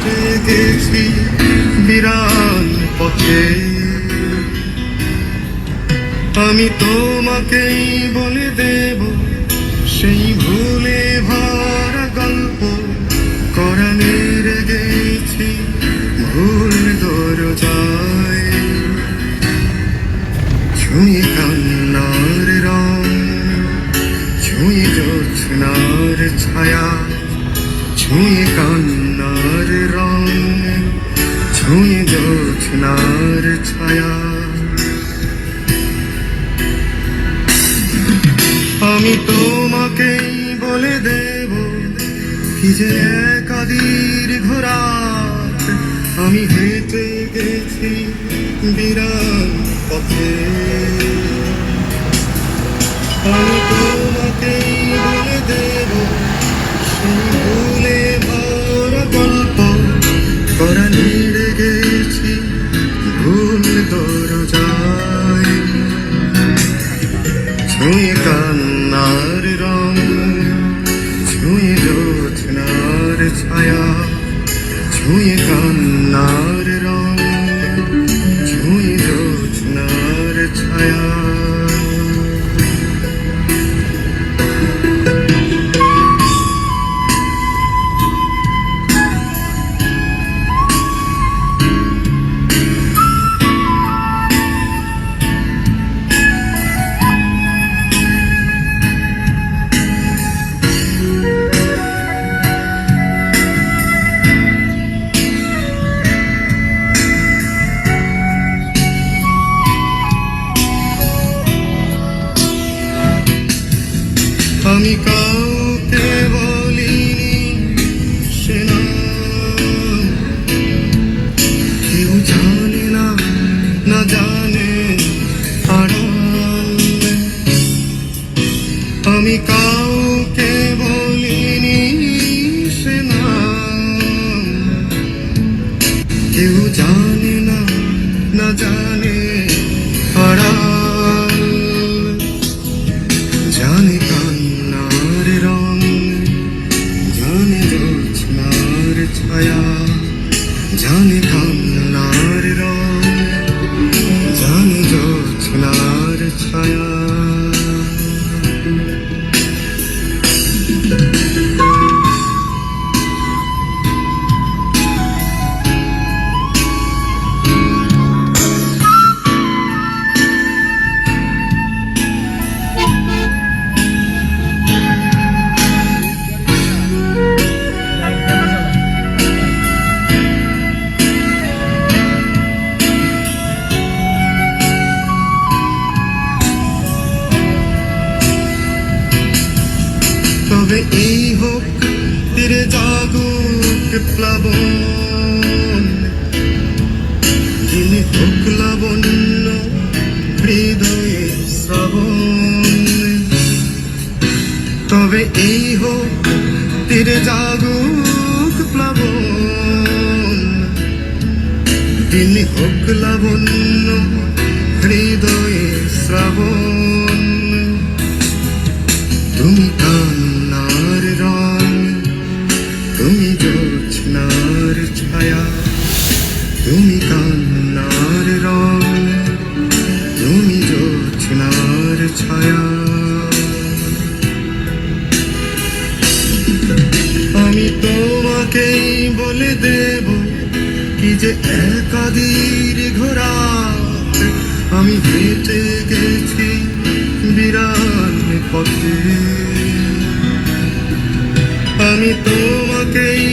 হেঁটে গেছি বিরান পথে। আমি তোমাকেই বলে দেব সেই ভুলে ভরা গল্প, কোরানে গেছি ভুল দরজায়। ছুঁয়ে কান্নার রং, ছুঁয়ে জ্যোৎস্নার ছায়া, ছুঁয়ে কান্নার রং, ছুঁয়ে জ্যোৎস্নার ছায়া। আমি তোমাকেই বলে দেব কি যে একাদির ঘোরাত, আমি হেঁটে গেছি বিরান পথে। আমি তোমাকেই বলে দেব সেই ভুলে ভরা গল্প, কোরানে গেছি ভুল দরজায়। ছুঁয়ে কান্নার রং, ছুঁয়ে জ্যোৎস্নার ছায়া, ছুঁয়ে কান্নার রং, ছুঁয়ে জ্যোৎস্নার ছায়া। আমি কাউকে বলিনি সে নাম, কেউ জানে না, না জানে আড়াল। আমি কাউকে বলিনি সে নাম, কেউ জানে না, না জানে আড়াল। জানে কান্নার রং, জানে জ্যোৎস্নার ছায়া, জানে কান্নার রং, জানে জ্যোৎস্নার ছায়া। তবে এই হোক তীরে জাগুক প্লাবন, যিনি হোক লাবণ্য হৃদয়ে শ্রাবণ। তবে এই হোক তীরে জাগুক প্লাবন, যিনি হোক লাবণ্য হৃদয়ে শ্রাবণ। তুমি কান্নার রং, তুমি জ্যোৎস্নার ছায়া, তুমি কান্নার রং, তুমি জ্যোৎস্নার ছায়া। আমি তোমাকেই বলে দেব কি যে একাদির ঘোরাত, আমি হেঁটে গেছি বিরান পথে। আমি তোমাকেই